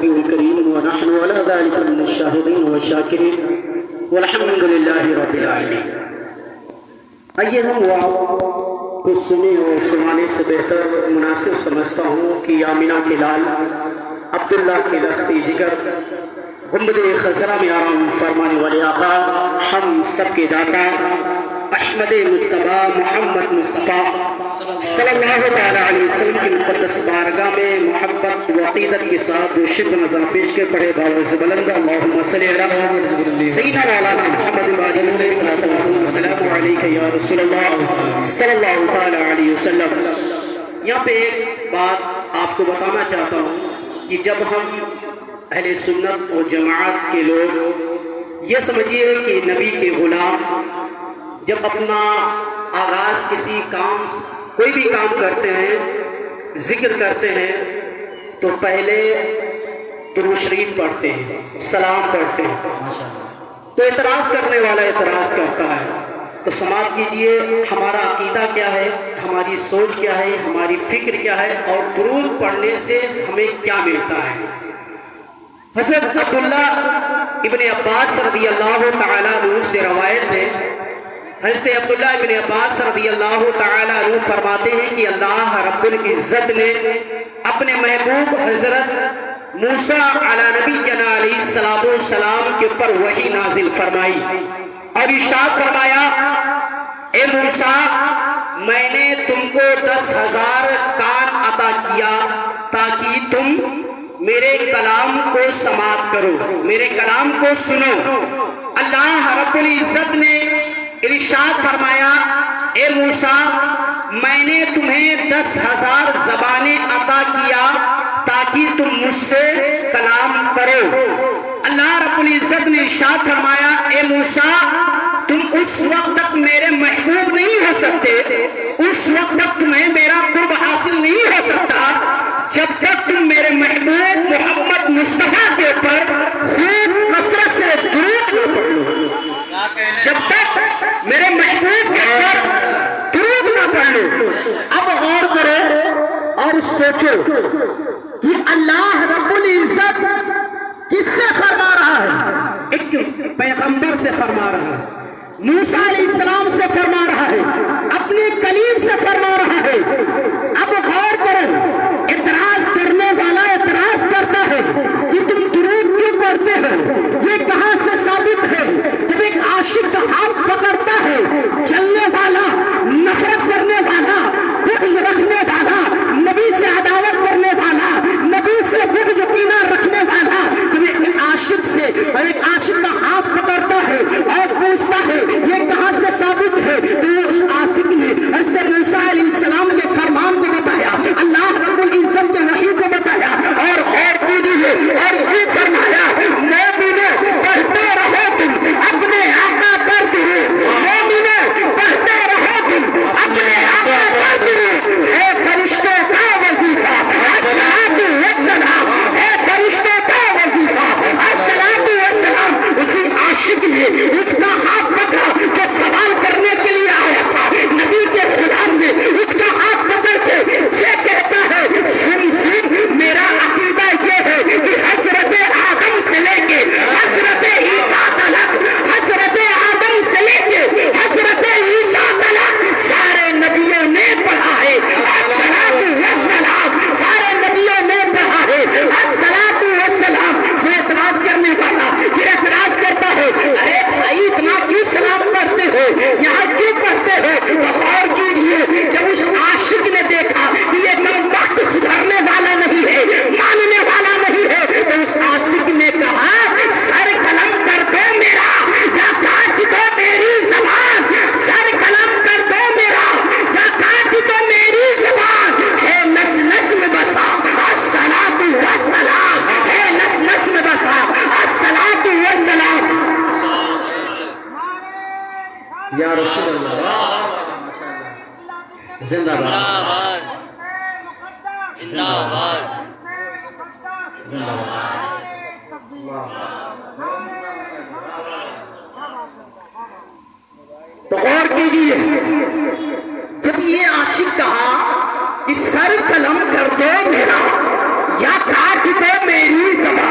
النبي الكريم ونحن على ذلك من الشاهدين والشاكرين والحمد لله رب العالمين. آئیے ہم کچھ سنیں اور سنانے سے بہتر مناسب سمجھتا ہوں کہ آمینہ کے لال عبداللہ کے لختی جگر گنبد خضرہ میں آرام فرمانے والے آقا ہم سب کے داتا احمد مجتبی محمد مصطفیٰ صلی اللہ علیہ وسلم کی مقدس بارگاہ میں محبت و عقیدت کے ساتھ دو شکر نظر پیش کے پڑھے باوز بلند اللہم صلی علی سیدنا مولانا محمد باجل سے السلام علیکہ یا رسول اللہ صلی اللہ علیہ وسلم. یہاں پہ ایک بات آپ کو بتانا چاہتا ہوں کہ جب ہم اہل سنت و جماعت کے لوگ یہ سمجھیے کہ نبی کے غلام جب اپنا آغاز کسی کام کوئی بھی کام کرتے ہیں ذکر کرتے ہیں تو پہلے درود شریف پڑھتے ہیں سلام پڑھتے ہیں. تو اعتراض کرنے والا اعتراض کرتا ہے تو سماعت کیجئے ہمارا عقیدہ کیا ہے, ہماری سوچ کیا ہے, ہماری فکر کیا ہے اور درود پڑھنے سے ہمیں کیا ملتا ہے. حضرت عبداللہ ابن عباس رضی اللہ تعالیٰ عنہ سے روایت ہے. حضرت عبداللہ ابن عباس رضی اللہ تعالیٰ عنہ فرماتے ہیں کہ اللہ رب العزت نے اپنے محبوب حضرت موسیٰ علی نبی علیہ السلام کے اوپر وحی نازل فرمائی اور ارشاد فرمایا اے موسیٰ میں نے تم کو 10,000 کان عطا کیا تاکہ تم میرے کلام کو سماعت کرو, میرے کلام کو سنو. اللہ رب العزت نے ارشاد فرمایا اے موسیٰ میں نے تمہیں 10,000 زبانیں عطا کیا تاکہ تم مجھ سے کلام کرو. اللہ رب العزت نے ارشاد فرمایا اے موسیٰ تم اس وقت تک میرے محبوب نہیں ہو سکتے, اس وقت تک تمہیں میرا قرب حاصل نہیں ہو سکتا جب تک تم میرے محبوب محمد مصطفیٰ کے اوپر خوب کثرت سے درود نہ پڑھو. جب تک میرے محبوب کے اوپر درود نہ پڑھ لو. اب غور کرو اور سوچو کہ اللہ رب العزت کس سے فرما رہا ہے؟ ایک پیغمبر سے فرما رہا ہے, موسیٰ علیہ السلام سے فرما رہا ہے, اپنے کلیم سے فرما رہا ہے. اب غور کرو, اعتراض کرنے والا اعتراض کرتا ہے کہ تم درود کیوں پڑھتے ہو, یہ کہاں سے ثابت ہے؟ جب ایک عاشق کا ہاتھ پکڑتا ہے, چلنے والا, نفرت کرنے والا, بغض رکھنے والا, نبی سے عداوت کرنے والا, نبی سے بغض کینہ رکھنے والا, جب ایک عاشق سے اور ایک عاشق کا ہاتھ پکڑتا ہے اور پوچھتا ہے یہ کہاں سے ثابت ہے, تو اس عاشق نے حضرت موسیٰ علیہ السلام کے فرمان کو بتایا, اللہ رب العزت کے وحی کو بتایا اور غور کیجیے اور یہ فرمایا مومنوں پڑھتے رہو تم اپنے آقا پر درود, مومنوں پڑھتے رہو تم اپنے آقا پر درود. اے فرشتوں کا وظیفہ الصلاۃ والسلام, اے فرشتوں کا وظیفہ الصلاۃ والسلام. اسی عاشق نے اس کا ہاتھ پکڑا جو سوال کرنے کے لیے آیا تھا, نبی کے غلام نے اس کا ہاتھ پکڑ کے یہ کہتا ہے سن میرا عقیدہ یہ ہے کہ حضرت آدم سے لے کے حضرت عیسیٰ تلک, حضرت آدم سے لے کے حضرت عیسیٰ تلک سارے نبیوں نے پڑھا ہے الصلاۃ والسلام, سارے نبیوں نے پڑھا ہے الصلاۃ والسلام. وہ اعتراض کرنے والا پھر اعتراض کرتا ہے ارے بھائی اتنا کیوں سلام پڑھتے ہو, یہاں کیوں پڑھتے ہو؟ تو غور کیجیے جب اس عاشق نے دیکھا کہ یہ کم وقت سدھرنے والا نہیں ہے, ماننے والا نہیں ہے, تو اس عاشق نے کہا سر قلم کر دو میرا یا کاٹ دو میری زبان, سر قلم کر دو میرا یا کاٹ دو میری زبان. ہے نس نس میں بسا الصلاۃ والسلام, ہے نس نس میں بسا الصلاۃ والسلام. یا رسول اللہ زندہ باد, زندہ باد, زندہ باد. تو غور کیجیے جب یہ عاشق کہا کہ سر قلم کر دو میرا یا کاٹ دو میری زبان,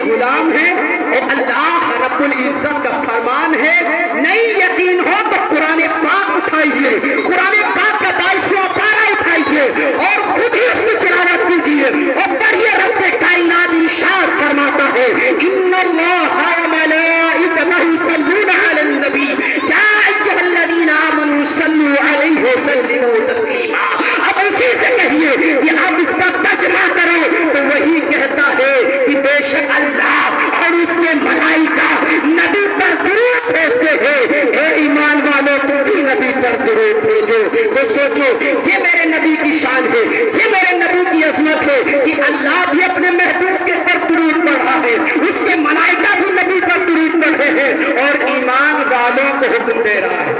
غلام ہیں اور اللہ رب العزت کا فرمان ہے. نہیں یقین ہو تو قرآن پاک اٹھائیے, قرآن پاک کا 22واں پارہ اٹھائیے اور خود ہی اس کی تلاوت کیجیے اور پڑھیے. رب کائنات ارشاد فرماتا ہے ان اللہ وملائکتہ یصلون علی النبی یا ایھا الذین آمنوا صلوا علیہ وسلموا تسلیما. اب اسی سے کہیے کہ اب اس کا ترجمہ کرو تو وہی کہتا ہے کہ بے شک اللہ اور اس کے ملائکہ نبی پر درود بھیجتے ہیں. اے ایمان والو تم بھی نبی پر درود بھیجو. تو سوچو یہ میرے نبی کی شان ہے, یہ میرے نبی کی عظمت ہے کہ اللہ بھی اپنے محبوب کے پر درود پڑھا ہے, اس کے ملائکہ بھی نبی پر درود پڑھے ہیں اور ایمان والوں کو حکم دے رہا ہے.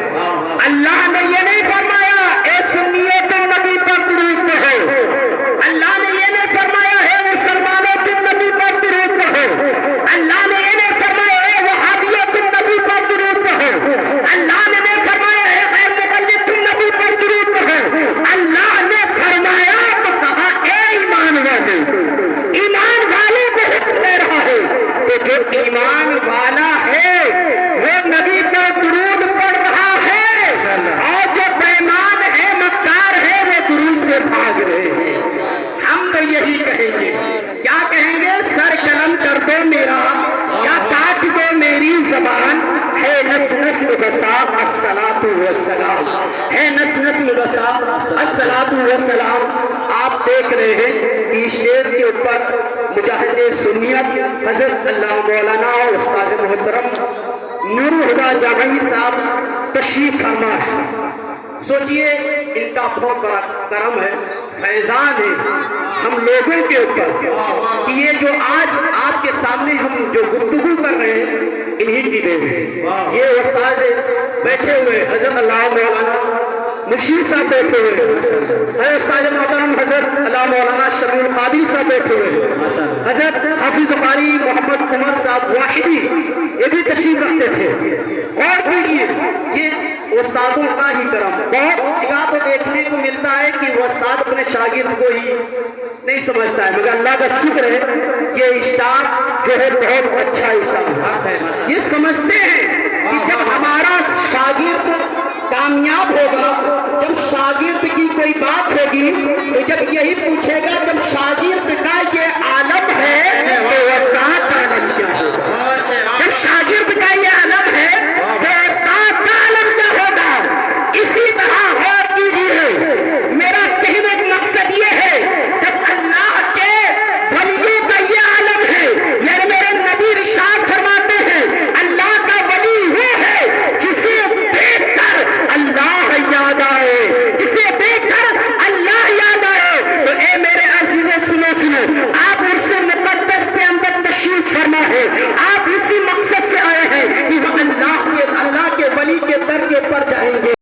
اللہ نے یہ نہیں فرمایا اے سنیے تم نبی پر درود پڑھو, اللہ نے یہ نہیں فرمایا ہے مسلمانوں تم نبی پر درود پڑھو, اللہ نے یہ نہیں فرمایا ہے وہابیوں تم نبی پر درود پڑھو, اللہ نے نہیں فرمایا ہے غیر مقلد تم نبی پر درود پڑھو. اللہ نے فرمایا تو کہا اے ایمان والے, ایمان والوں کو حکم دے رہا ہے. تو جو ایمان والا ہے وہ نبی پر درود پڑھ رہا ہے اور جو بےمان ہے مکار ہے وہ درود سے بھاگ رہے ہیں. ہم تو یہی کہیں گے, کیا کہیں گے؟ سر قلم کر دو میرا یا کاٹ دو میری زبان, ہے نس نس میں بسا الصلاۃ والسلام, ہے نس نس میں بسا الصلاۃ والسلام. آپ دیکھ رہے ہیں کہ اسٹیج کے اوپر مجاہد سنیت حضرت اللہ مولانا اور استاذ محترم نور الہدیٰ جامعی صاحب تشریف فرما ہے. سوچئے ان کا بہت بڑا کرم ہے, فیضان ہے ہم لوگوں کے اوپر کہ یہ جو آج آپ کے سامنے ہم جو گفتگو کر رہے ہیں انہی کی دین ہے. یہ استاذ بیٹھے ہوئے حضرت اللہ مولانا مشیر صاحب بیٹھے ہوئے, استاد محترم حضرت اللہ مولانا شبیر القادری صاحب بیٹھے ہوئے, حضرت حافظ قاری محمد عمر صاحب واحدی یہ بھی تشریف رکھتے تھے. غور کیجیے یہ استادوں کا ہی کرم. بہت جگہ تو دیکھنے کو ملتا ہے کہ وہ استاد اپنے شاگرد کو ہی نہیں سمجھتا ہے, مگر اللہ کا شکر ہے یہ اسٹاف جو ہے بہت اچھا اسٹاف ہے. یہ سمجھتے ہیں کہ جب ہمارا شاگرد کامیاب ہوگا, جب شاگرد کی کوئی بات ہوگی تو جب یہی پوچھے گا